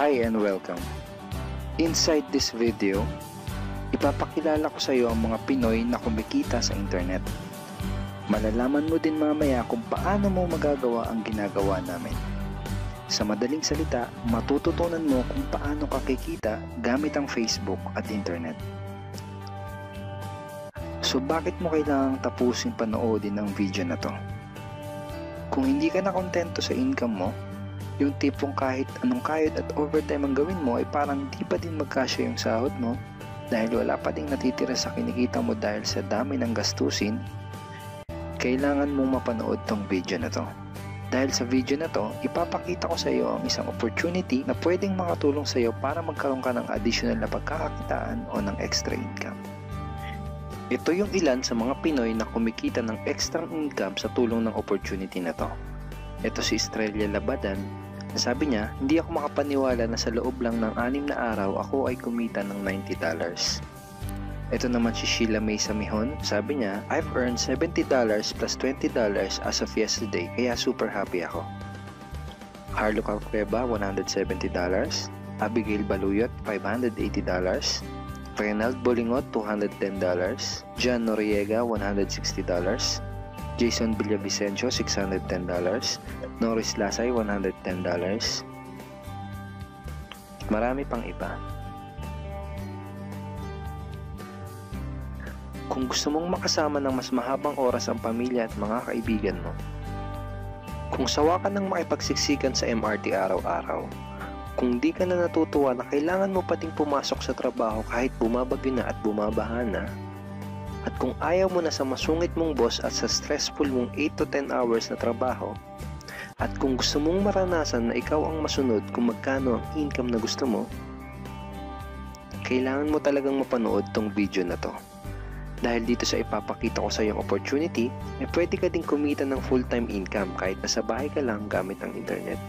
Hi and welcome. Inside this video, ipapakilala ko sa iyo ang mga Pinoy na kumikita sa internet. Malalaman mo din mamaya kung paano mo magagawa ang ginagawa namin. Sa madaling salita, matututunan mo kung paano ka kikita gamit ang Facebook at internet. So bakit mo kailangang tapusin panoodin ang video na to? Kung hindi ka na kontento sa income mo, yung tipong kahit anong kayod at overtime ang gawin mo ay parang di pa din magkasya yung sahod mo dahil wala pa ding natitira sa kinikita mo dahil sa dami ng gastusin, kailangan mong mapanood tong video na to. Dahil sa video na to, ipapakita ko sa iyo ang isang opportunity na pwedeng makatulong sa iyo para magkaroon ka ng additional na pagkakakitaan o ng extra income. Ito yung ilan sa mga Pinoy na kumikita ng extra income sa tulong ng opportunity na to. Ito si Estrella Labadan. Sabi niya, hindi ako makapaniwala na sa loob lang ng 6 na araw ako ay kumita ng $90. Ito naman si Sheila May Samihon. Sabi niya, I've earned $70 plus $20 as of yesterday, kaya super happy ako. Harlo Calcueba, $170. Abigail Baluyot, $580. Renald Bolingot, $210. John Noriega, $160. Jason Villavicencio, $610. Norris Lasay, $110. Marami pang iba. Kung gusto mong makasama ng mas mahabang oras ang pamilya at mga kaibigan mo, kung sawa ka ng makipagsiksikan sa MRT araw-araw, kung di ka na natutuwa na kailangan mo pating pumasok sa trabaho kahit bumabagyo na at bumabaha na, at kung ayaw mo na sa masungit mong boss at sa stressful mong 8 to 10 hours na trabaho, at kung gusto mong maranasan na ikaw ang masunod kung magkano ang income na gusto mo, kailangan mo talagang mapanood tong video na to. Dahil dito sa ipapakita ko sa iyong opportunity, ay pwede ka ding kumita ng full-time income kahit nasa bahay ka lang gamit ang internet.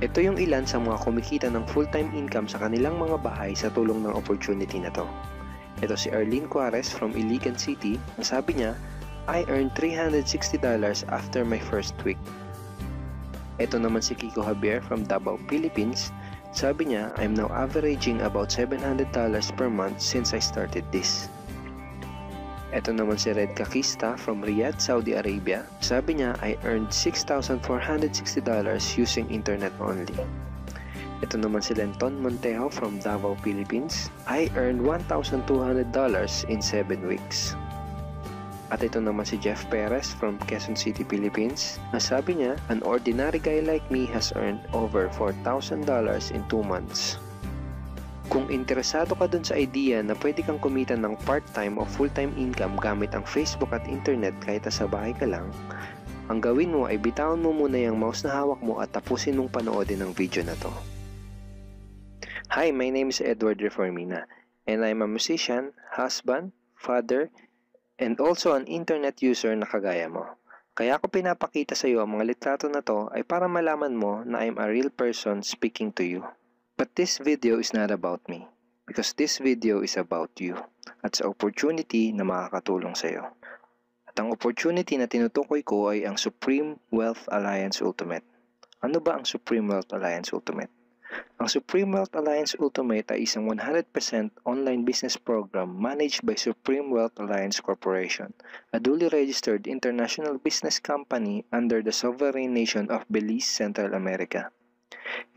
Ito yung ilan sa mga kumikita ng full-time income sa kanilang mga bahay sa tulong ng opportunity na to. Ito si Arlene Juarez from Iligan City. Ang sabi niya, I earned $360 after my first week. Ito naman si Kiko Javier from Davao, Philippines. Sabi niya, I'm now averaging about $700 per month since I started this. Ito naman si Red Kakista from Riyadh, Saudi Arabia. Sabi niya, I earned $6,460 using internet only. Ito naman si Lenton Montejo from Davao, Philippines. I earned $1,200 in 7 weeks. At ito naman si Jeff Perez from Quezon City, Philippines. Sabi niya, an ordinary guy like me has earned over $4,000 in 2 months. Kung interesado ka dun sa idea na pwede kang kumita ng part-time o full-time income gamit ang Facebook at internet kahit sa bahay ka lang, ang gawin mo ay bitawan mo muna yung mouse na hawak mo at tapusin mong panoodin ang video na to. Hi, my name is Edward Reformina, and I'm a musician, husband, father, and also an internet user na kagaya mo. Kaya ako pinapakita sa iyo ang mga litrato na to ay para malaman mo na I'm a real person speaking to you. But this video is not about me, because this video is about you at sa opportunity na makakatulong sa iyo. At ang opportunity na tinutukoy ko ay ang Supreme Wealth Alliance Ultimate. Ano ba ang Supreme Wealth Alliance Ultimate? Ang Supreme Wealth Alliance Ultimate ay isang 100% online business program managed by Supreme Wealth Alliance Corporation, a duly registered international business company under the sovereign nation of Belize, Central America.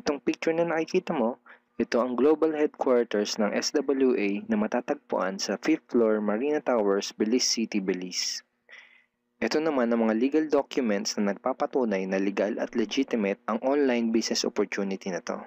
Itong picture na nakikita mo, ito ang global headquarters ng SWA na matatagpuan sa 5th floor Marina Towers, Belize City, Belize. Ito naman ang mga legal documents na nagpapatunay na legal at legitimate ang online business opportunity na to.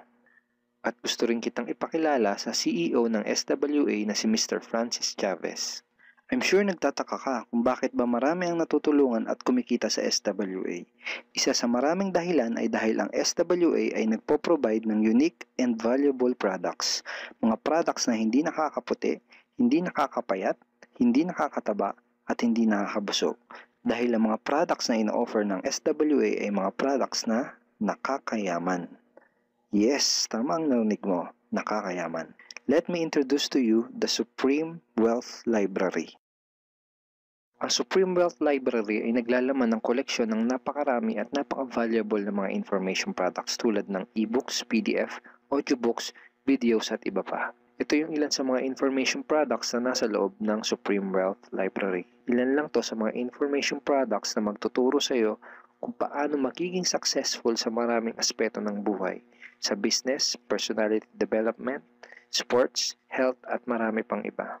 At gusto rin kitang ipakilala sa CEO ng SWA na si Mr. Francis Chavez. I'm sure nagtataka ka kung bakit ba marami ang natutulungan at kumikita sa SWA. Isa sa maraming dahilan ay dahil ang SWA ay nagpo-provide ng unique and valuable products. Mga products na hindi nakakaputi, hindi nakakapayat, hindi nakakataba, at hindi nakakabusog. Dahil ang mga products na ino-offer ng SWA ay mga products na nakakayaman. Yes, tama ang narinig mo, nakakayaman. Let me introduce to you the Supreme Wealth Library. Ang Supreme Wealth Library ay naglalaman ng koleksyon ng napakarami at napaka-valuable na mga information products tulad ng e-books, PDF, audiobooks, videos at iba pa. Ito yung ilan sa mga information products na nasa loob ng Supreme Wealth Library. Ilan lang to sa mga information products na magtuturo sa iyo kung paano magiging successful sa maraming aspeto ng buhay, sa business, personality development, sports, health at marami pang iba.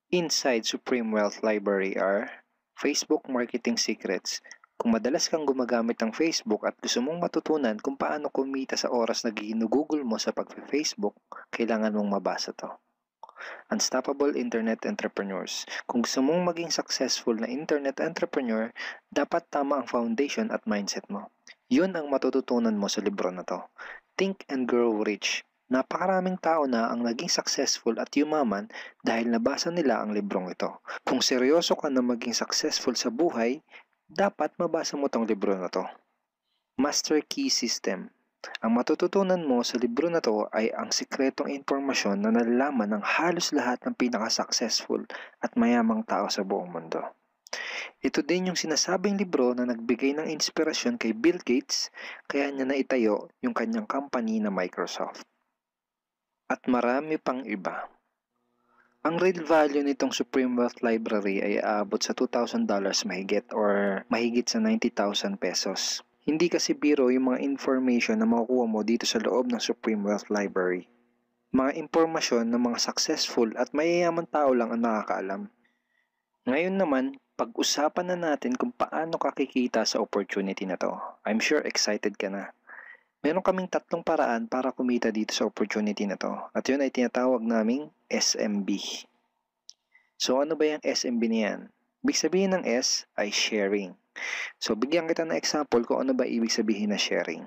Inside Supreme Wealth Library are Facebook Marketing Secrets. Kung madalas kang gumagamit ng Facebook at gusto mong matutunan kung paano kumita sa oras na ginugugol mo sa pag-Facebook, kailangan mong mabasa to. Unstoppable Internet Entrepreneurs. Kung gusto mong maging successful na internet entrepreneur, dapat tama ang foundation at mindset mo. Yun ang matututunan mo sa libro na to. Think and Grow Rich. Napakaraming tao na ang naging successful at yumaman dahil nabasa nila ang librong ito. Kung seryoso ka na maging successful sa buhay, dapat mabasa mo tong libro na to. Master Key System. Ang matututunan mo sa libro na to ay ang sikretong impormasyon na nalalaman ng halos lahat ng pinaka-successful at mayamang tao sa buong mundo. Ito din yung sinasabing libro na nagbigay ng inspirasyon kay Bill Gates kaya niya naitayo yung kanyang company na Microsoft. At marami pang iba. Ang real value nitong Supreme Wealth Library ay aabot sa $2,000 mahigit or mahigit sa 90,000 pesos. Hindi kasi biro yung mga information na makukuha mo dito sa loob ng Supreme Wealth Library. Mga impormasyon ng mga successful at mayayaman tao lang ang nakakaalam. Ngayon naman, pag-usapan na natin kung paano ka kikita sa opportunity na to. I'm sure excited ka na. Meron kaming 3 paraan para kumita dito sa opportunity na to. At yun ay tinatawag naming SMB. So ano ba yung SMB na yan? Ibig sabihin ng S ay sharing. So bigyan kita ng example kung ano ba ibig sabihin na sharing.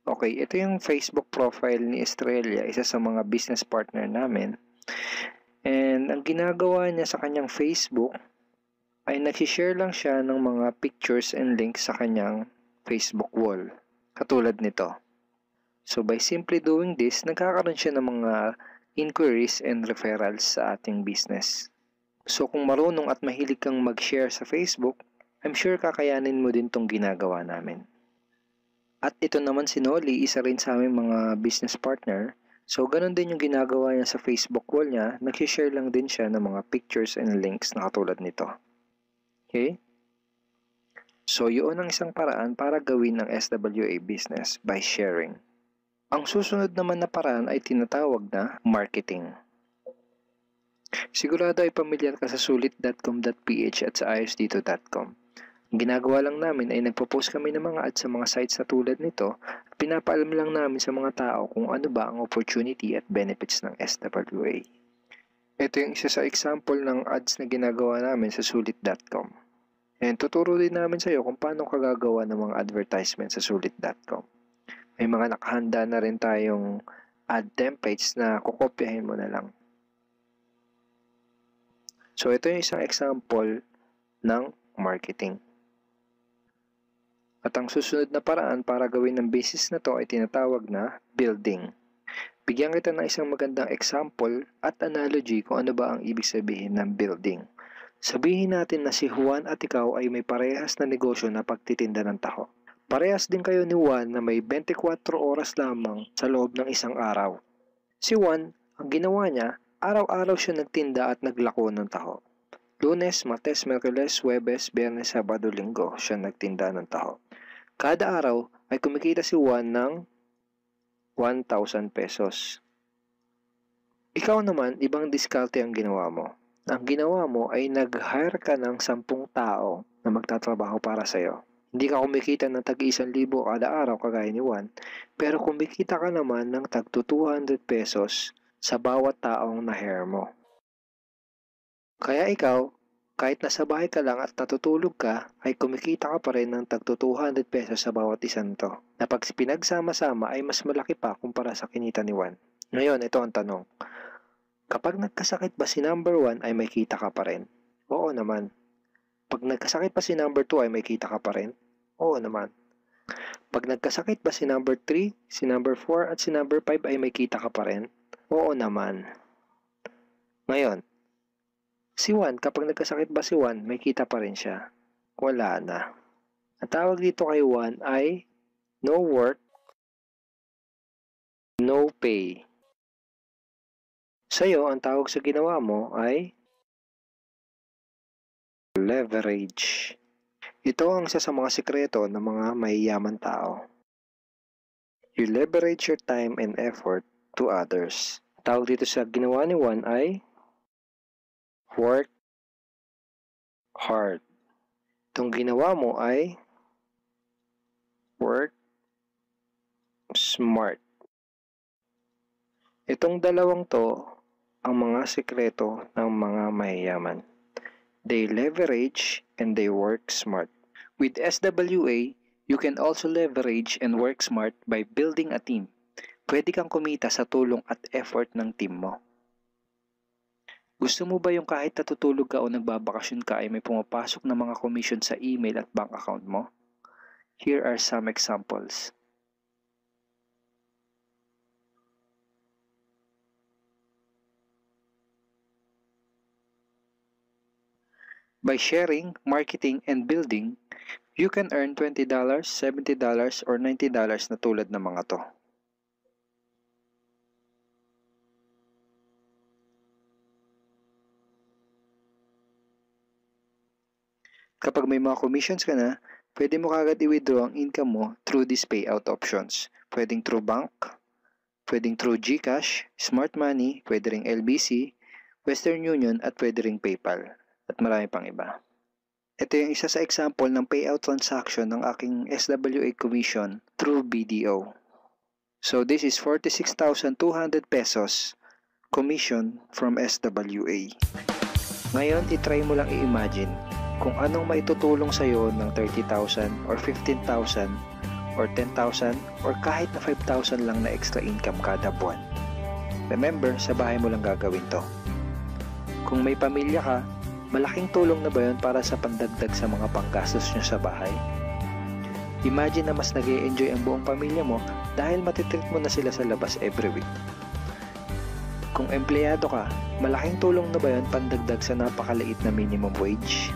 Okay, ito yung Facebook profile ni Estrella, isa sa mga business partner namin. And ang ginagawa niya sa kanyang Facebook ay nag-share lang siya ng mga pictures and links sa kanyang Facebook wall. Katulad nito. So by simply doing this, nagkakaroon siya ng mga inquiries and referrals sa ating business. So kung marunong at mahilig kang mag-share sa Facebook, I'm sure kakayanin mo din tong ginagawa namin. At ito naman si Nolly, isa rin sa aming mga business partner. So ganun din yung ginagawa niya sa Facebook wall niya, nag-share lang din siya ng mga pictures and links na katulad nito. Okay? So, yun ang isang paraan para gawin ng SWA business by sharing. Ang susunod naman na paraan ay tinatawag na marketing. Sigurado ay pamilyar ka sa sulit.com.ph at sa ayosdito.com. Ang ginagawa lang namin ay nagpo-post kami ng mga ads sa mga sites na tulad nito at pinapaalam lang namin sa mga tao kung ano ba ang opportunity at benefits ng SWA. Ito yung isa sa example ng ads na ginagawa namin sa sulit.com. And tuturo din namin sa iyo kung paano ka gagawa ng mga advertisement sa sulit.com. May mga nakahanda na rin tayong ad templates na kukopyahin mo na lang. So ito yung isang example ng marketing. At ang susunod na paraan para gawin ng business na to ay tinatawag na building. Bigyan kita ng isang magandang example at analogy kung ano ba ang ibig sabihin ng building. Sabihin natin na si Juan at ikaw ay may parehas na negosyo na pagtitinda ng taho. Parehas din kayo ni Juan na may 24 oras lamang sa loob ng isang araw. Si Juan, ang ginawa niya, araw-araw siya nagtinda at naglako ng taho. Lunes, Martes, Miyerkules, Huwebes, Biyernes, Sabado, Linggo siya nagtinda ng taho. Kada araw ay kumikita si Juan ng 1,000 pesos. Ikaw naman, ibang diskarte ang ginawa mo. Ang ginawa mo ay nag-hire ka ng 10 tao na magtatrabaho para sa'yo. Hindi ka kumikita ng tag-1,000 kada araw kagaya ni Juan, pero kumikita ka naman ng tag 200 pesos sa bawat taong na-hire mo. Kaya ikaw, kahit nasa bahay ka lang at natutulog ka, ay kumikita ka pa rin ng tag 200 pesos sa bawat isang to, na pag pinagsama-sama ay mas malaki pa kumpara sa kinita ni Juan. Ngayon, ito ang tanong. Kapag nagkasakit ba si number 1 ay may kita ka pa rin? Oo naman. Pag nagkasakit pa si number 2 ay may kita ka pa rin? Oo naman. Pag nagkasakit ba si number 3, si number 4 at si number 5 ay may kita ka pa rin? Oo naman. Ngayon, Si Juan, kapag nagkasakit ba si Juan, may kita pa rin siya? Wala na. Ang tawag dito kay Juan ay no work, no pay. Sa'yo, ang tawag sa ginawa mo ay leverage. Ito ang isa sa mga sikreto ng mga mayayaman tao. You leverage your time and effort to others. Tawag dito sa ginawa ni Juan ay work hard. Itong ginawa mo ay work smart. Itong dalawang to ang mga sikreto ng mga mayayaman. They leverage and they work smart. With SWA, you can also leverage and work smart by building a team. Pwede kang kumita sa tulong at effort ng team mo. Gusto mo ba yung kahit natutulog ka o nagbabakasyon ka ay may pumapasok na mga commission sa email at bank account mo? Here are some examples. By sharing, marketing, and building, you can earn $20, $70, or $90 na tulad ng mga to. Kapag may mga commissions ka na, pwede mo kagad i-withdraw ang income mo through these payout options. Pwedeng through bank, pwedeng through GCash, Smart Money, pwede ring LBC, Western Union, at pwede ring PayPal. At marami pang iba. Ito yung isa sa example ng payout transaction ng aking SWA commission through BDO. So this is 46,200 pesos commission from SWA. Ngayon, itry mo lang i-imagine kung anong maitutulong sa'yo ng 30,000 or 15,000 or 10,000 or kahit na 5,000 lang na extra income kada buwan. Remember, sa bahay mo lang gagawin to. Kung may pamilya ka, malaking tulong na ba yun para sa pandagdag sa mga panggastos nyo sa bahay? Imagine na mas nag-e-enjoy ang buong pamilya mo dahil matitreat mo na sila sa labas every week. Kung empleyado ka, malaking tulong na ba yun pandagdag sa napakaliit na minimum wage?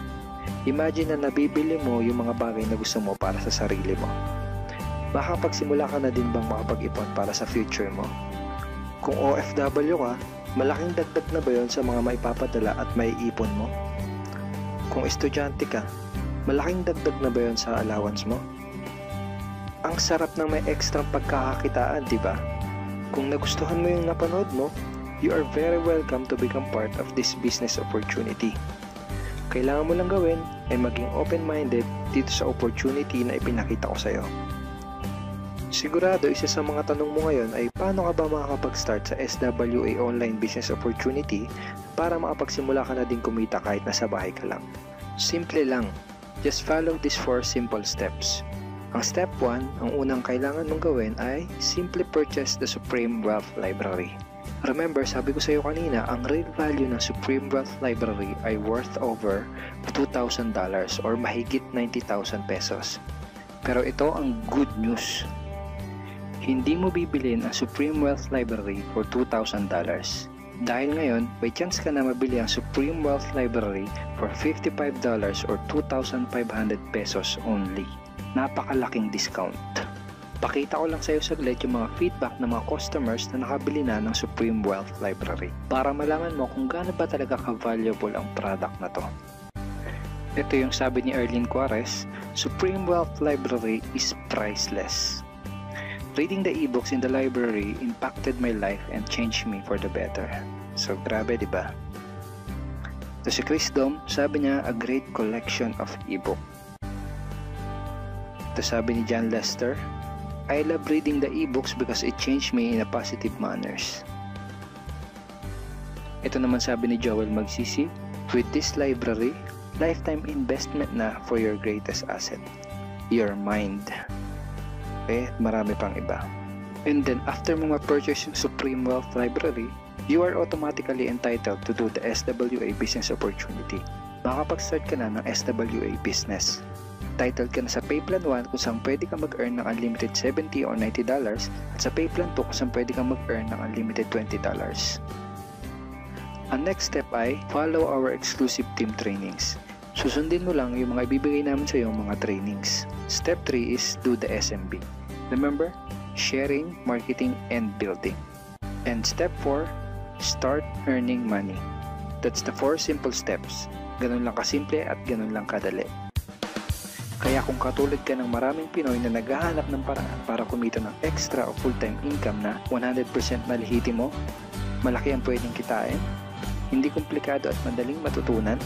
Imagine na nabibili mo yung mga bagay na gusto mo para sa sarili mo. Makapagsimula ka na din bang makapag-ipon para sa future mo? Kung OFW ka, malaking dagdag na ba yun sa mga maipapadala at maiipon mo? Kung estudyante ka, malaking dagdag na ba yun sa allowance mo? Ang sarap ng may extra pagkakakitaan, di ba? Kung nagustuhan mo yung napanood mo, you are very welcome to become part of this business opportunity. Kailangan mo lang gawin ay maging open-minded dito sa opportunity na ipinakita ko sa'yo. Sigurado, isa sa mga tanong mo ngayon ay paano ka ba makakapag-start sa SWA online business opportunity para makapagsimula ka na din kumita kahit nasa bahay ka lang. Simple lang. Just follow these 4 simple steps. Ang step 1, ang unang kailangan mong gawin ay simply purchase the Supreme Wealth Library. Remember, sabi ko sa iyo kanina, ang real value ng Supreme Wealth Library ay worth over $2,000 or mahigit 90,000 pesos. Pero ito ang good news. Hindi mo bibilin ang Supreme Wealth Library for $2,000. Dahil ngayon, may chance ka na mabili ang Supreme Wealth Library for $55 or 2,500 pesos only. Napakalaking discount. Pakita ko lang sa iyo saglit yung mga feedback ng mga customers na nakabili na ng Supreme Wealth Library para malaman mo kung gaano ba talaga ka-valuable ang product na to. Ito yung sabi ni Erlyn Juarez, Supreme Wealth Library is priceless. Reading the ebooks in the library impacted my life and changed me for the better. So, grabe, di ba? Ito si Chris Dom, sabi niya, a great collection of ebook. Ito sabi ni John Lester, I love reading the ebooks because it changed me in a positive manners. Ito naman sabi ni Joel Magsisi, with this library, lifetime investment na for your greatest asset, your mind. Okay, marami pang iba. And then, after mo ma-purchase yung Supreme Wealth Library, you are automatically entitled to do the SWA business opportunity. Makakapag-start ka na ng SWA business. Titled ka na sa Payplan 1 kung saan pwede ka mag-earn ng unlimited $70 or $90 at sa Payplan 2 kung saan pwede ka mag-earn ng unlimited $20. Ang next step ay follow our exclusive team trainings. Susundin mo lang yung mga ibibigay namin sa iyo mga trainings. Step 3 is do the SMB. Remember, sharing, marketing, and building. And step 4, start earning money. That's the 4 simple steps. Ganun lang kasimple at ganun lang kadali. Kaya kung katulad ka ng maraming Pinoy na naghahanap ng paraan para kumita ng extra o full-time income na 100% malihiti mo, malaki ang pwedeng kitain, hindi komplikado at madaling matutunan,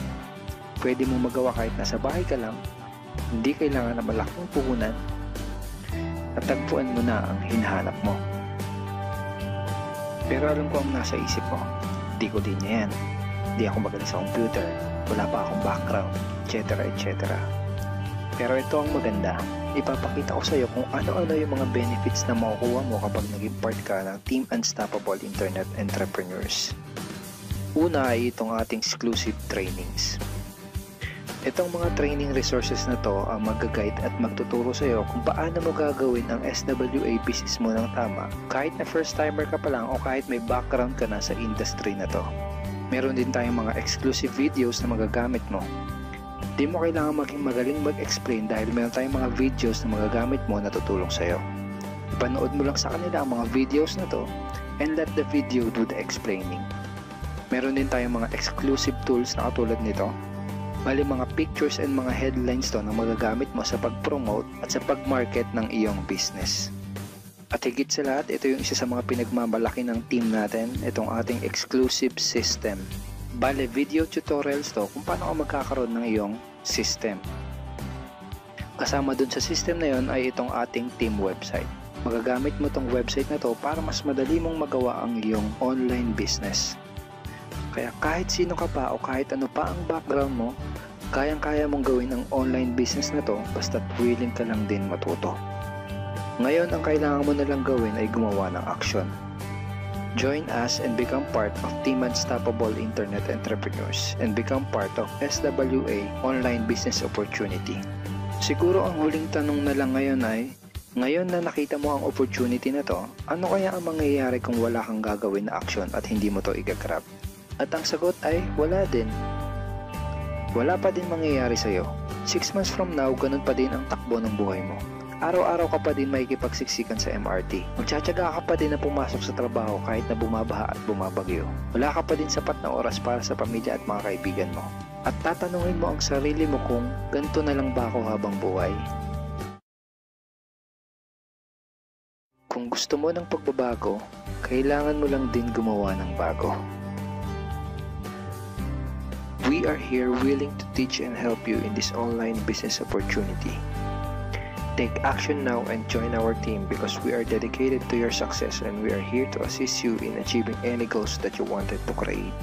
pwede mo magawa kahit nasa bahay ka lang, hindi kailangan na malaking puhunan, at tagpuan mo na ang hinahanap mo. Pero alam ko ang nasa isip mo, di ko din yan, di ako magaling sa computer, wala pa akong background, etc. etc. Pero ito ang maganda, ipapakita ko sa iyo kung ano-ano yung mga benefits na makukuha mo kapag naging part ka ng Team Unstoppable Internet Entrepreneurs. Una ay itong ating exclusive trainings. Itong mga training resources na to ang mag-guide at magtuturo sa iyo kung paano mo gagawin ang SWA business mo ng tama kahit na first timer ka pa lang o kahit may background ka na sa industry na to. Meron din tayong mga exclusive videos na magagamit mo. Di mo kailangan maging magaling mag-explain dahil meron tayong mga videos na magagamit mo na tutulong sa'yo. Ipanood mo lang sa kanila ang mga videos na to and let the video do the explaining. Meron din tayong mga exclusive tools na katulad nito. Bali mga pictures and mga headlines to na magagamit mo sa pag-promote at sa pag-market ng iyong business. At higit sa lahat, ito yung isa sa mga pinagmamalaki ng team natin, itong ating exclusive system. Bale, video tutorials to kung paano ka magkakaroon ng iyong system. Kasama dun sa system na yon ay itong ating team website. Magagamit mo tong website na to para mas madali mong magawa ang iyong online business. Kaya kahit sino ka pa o kahit ano pa ang background mo, kayang-kaya mong gawin ang online business na to basta't willing ka lang din matuto. Ngayon, ang kailangan mo na lang gawin ay gumawa ng action. Join us and become part of Team Unstoppable Internet Entrepreneurs and become part of SWA Online Business Opportunity. Siguro ang huling tanong na lang ngayon ay, ngayon na nakita mo ang opportunity na to, ano kaya ang mangyayari kung wala kang gagawin na action at hindi mo to i-grab? At ang sagot ay, wala din. Wala pa din mangyayari sa'yo. 6 months from now, ganun pa din ang takbo ng buhay mo. Araw-araw ka pa din makikipagsiksikan sa MRT. Magtsatsaga ka pa din na pumasok sa trabaho kahit na bumabaha at bumabagyo. Wala ka pa din sapat na oras para sa pamilya at mga kaibigan mo. At tatanungin mo ang sarili mo kung ganito na lang ba ako habang buhay? Kung gusto mo ng pagbabago, kailangan mo lang din gumawa ng bago. We are here willing to teach and help you in this online business opportunity. Take action now and join our team because we are dedicated to your success and we are here to assist you in achieving any goals that you wanted to create.